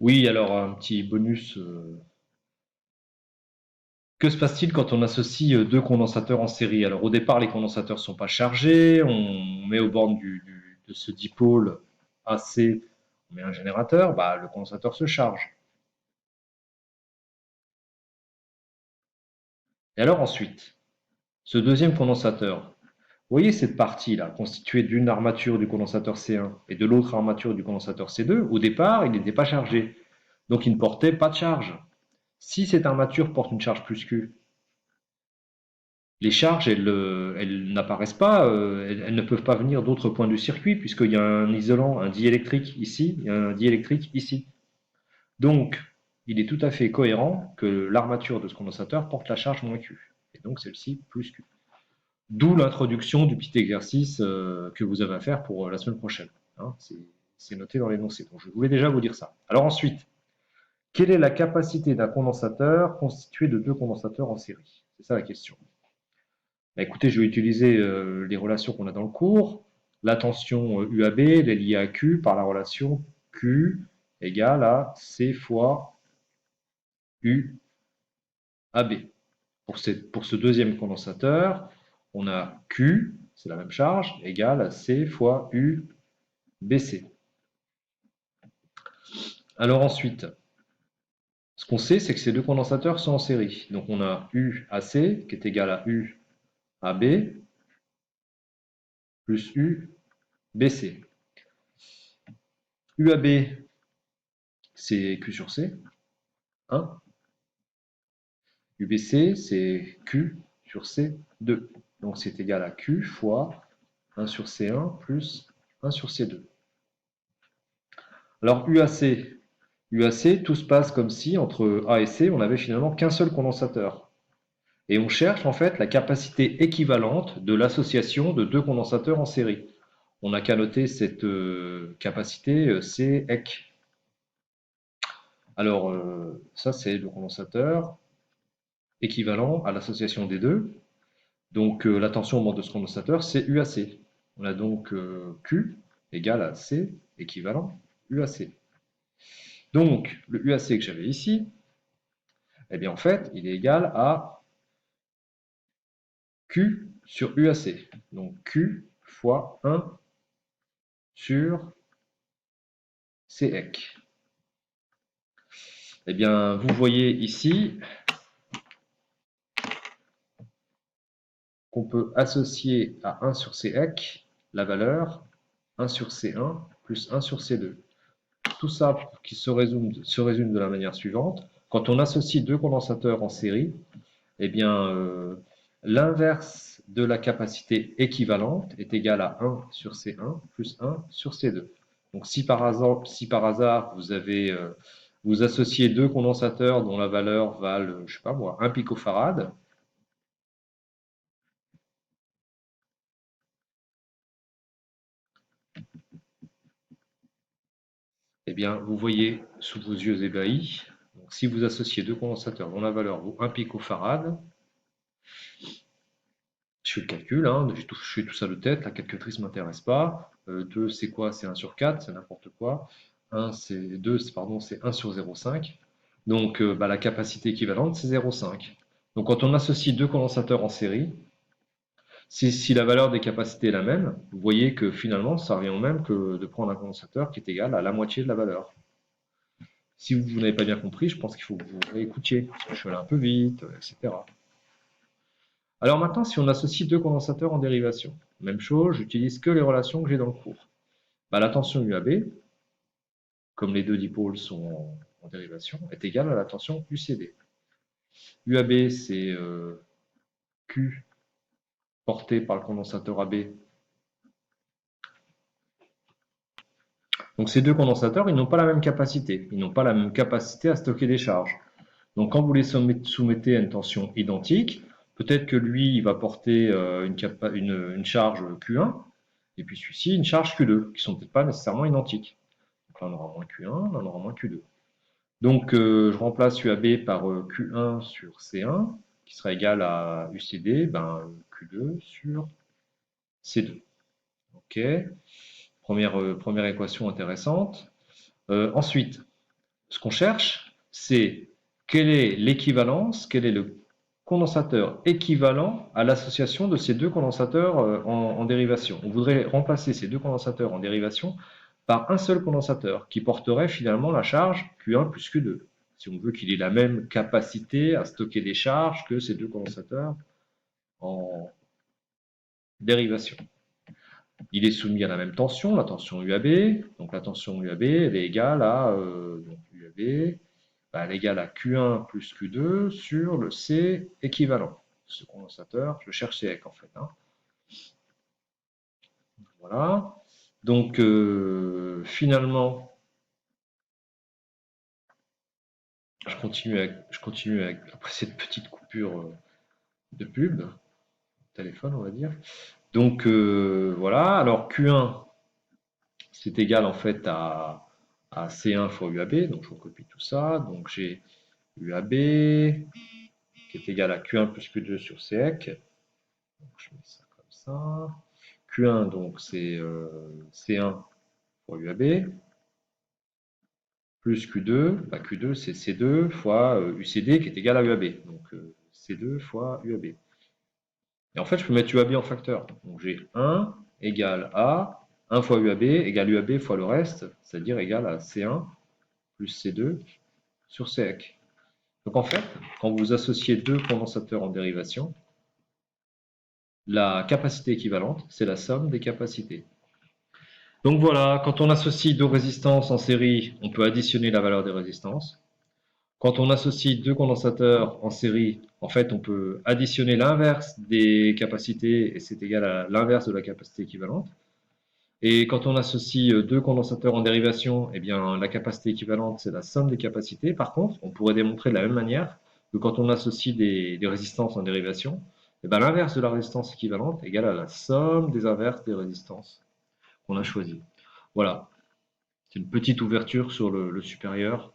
Oui, alors un petit bonus. Que se passe-t-il quand on associe deux condensateurs en série? Alors au départ, les condensateurs ne sont pas chargés, on met aux bornes de ce dipôle AC, on met un générateur, bah, le condensateur se charge. Et alors ensuite, ce deuxième condensateur, vous voyez cette partie-là, constituée d'une armature du condensateur C1 et de l'autre armature du condensateur C2, au départ, il n'était pas chargé. Donc il ne portait pas de charge. Si cette armature porte une charge plus Q, les charges, elles n'apparaissent pas, elles ne peuvent pas venir d'autres points du circuit, puisqu'il y a un isolant, un diélectrique ici, et un diélectrique ici. Donc, il est tout à fait cohérent que l'armature de ce condensateur porte la charge moins Q. Et donc celle-ci plus Q. D'où l'introduction du petit exercice que vous avez à faire pour la semaine prochaine. Hein, c'est noté dans l'énoncé. Donc je voulais déjà vous dire ça. Alors ensuite, quelle est la capacité d'un condensateur constitué de deux condensateurs en série? C'est ça la question. Bah, écoutez, je vais utiliser les relations qu'on a dans le cours. La tension UAB, elle est liée à Q par la relation Q égale à C fois UAB. Pour ce deuxième condensateur, on a Q, c'est la même charge, égale à C fois UBC. Alors ensuite, ce qu'on sait, c'est que ces deux condensateurs sont en série. Donc on a UAC qui est égal à UAB plus UBC. UAB, c'est Q sur C, 1. UBC, c'est Q sur C2. Donc c'est égal à Q fois 1 sur C1 plus 1 sur C2. Alors UAC, tout se passe comme si entre A et C, on n'avait finalement qu'un seul condensateur. Et on cherche en fait la capacité équivalente de l'association de deux condensateurs en série. On n'a qu'à noter cette capacité C EC. Alors ça c'est le condensateur équivalent à l'association des deux. Donc la tension au bord de ce condensateur, c'est UAC. On a donc Q égale à C équivalent UAC. Donc le UAC que j'avais ici, eh bien en fait, il est égal à Q sur UAC. Donc Q fois 1 sur CEC. Eh bien, vous voyez ici qu'on peut associer à 1 sur CEC la valeur 1 sur C1 plus 1 sur C2. Tout ça qui se résume de la manière suivante. Quand on associe deux condensateurs en série, eh bien, l'inverse de la capacité équivalente est égal à 1 sur C1 plus 1 sur C2. Donc si par hasard vous associez deux condensateurs dont la valeur valent, je sais pas moi, 1 picofarad, eh bien, vous voyez sous vos yeux ébahis, donc si vous associez deux condensateurs dont la valeur vaut 1 picofarad, je fais le calcul, hein, je fais tout ça de tête, la calculatrice ne m'intéresse pas. 2, c'est quoi? C'est 1 sur 4, c'est n'importe quoi. 1, c'est 2, pardon, c'est 1 sur 0,5. Donc bah, la capacité équivalente, c'est 0,5. Donc quand on associe deux condensateurs en série, si la valeur des capacités est la même, vous voyez que finalement, ça revient au même que de prendre un condensateur qui est égal à la moitié de la valeur. Si vous n'avez pas bien compris, je pense qu'il faut que vous réécoutiez, parce que je suis allé un peu vite, etc. Alors maintenant, si on associe deux condensateurs en dérivation, même chose, j'utilise que les relations que j'ai dans le cours. Bah, la tension UAB, comme les deux dipôles sont en dérivation, est égale à la tension UCD. UAB, c'est Q porté par le condensateur AB. Donc ces deux condensateurs, ils n'ont pas la même capacité. Ils n'ont pas la même capacité à stocker des charges. Donc quand vous les soumettez à une tension identique, peut-être que lui, il va porter une charge Q1, et puis celui-ci, une charge Q2, qui ne sont peut-être pas nécessairement identiques. Donc là, on aura moins Q1, là, on aura moins Q2. Donc je remplace UAB par Q1 sur C1, qui sera égal à UCD, ben, Q2 sur C2. Ok, première équation intéressante. Ensuite, Ce qu'on cherche, c'est quelle est l'équivalence, quel est le condensateur équivalent à l'association de ces deux condensateurs en dérivation. On voudrait remplacer ces deux condensateurs en dérivation par un seul condensateur qui porterait finalement la charge Q1 plus Q2. Si on veut qu'il ait la même capacité à stocker des charges que ces deux condensateurs en dérivation. Il est soumis à la même tension, la tension UAB. Donc la tension UAB, elle est égale à UAB, elle est égale à Q1 plus Q2 sur le C équivalent. Ce condensateur, je cherche CEC en fait. Hein. Voilà. Donc finalement, je continue avec après cette petite coupure de pub, téléphone on va dire. Donc voilà, alors Q1 c'est égal en fait à C1 fois UAB, donc je recopie tout ça, donc j'ai UAB qui est égal à Q1 plus Q2 sur CEC, donc je mets ça comme ça, Q1 donc c'est C1 fois UAB, plus Q2, bah, Q2 c'est C2 fois UCD qui est égal à UAB, donc C2 fois UAB. Et en fait, je peux mettre UAB en facteur. Donc j'ai 1 égale à 1 fois UAB égale UAB fois le reste, c'est-à-dire égal à C1 plus C2 sur CEC. Donc en fait, quand vous associez deux condensateurs en dérivation, la capacité équivalente, c'est la somme des capacités. Donc voilà, quand on associe deux résistances en série, on peut additionner la valeur des résistances. Quand on associe deux condensateurs en série, en fait, on peut additionner l'inverse des capacités et c'est égal à l'inverse de la capacité équivalente. Et quand on associe deux condensateurs en dérivation, eh bien, la capacité équivalente, c'est la somme des capacités. Par contre, on pourrait démontrer de la même manière que quand on associe des résistances en dérivation, eh bien, l'inverse de la résistance équivalente est égal à la somme des inverses des résistances qu'on a choisies. Voilà, c'est une petite ouverture sur le supérieur.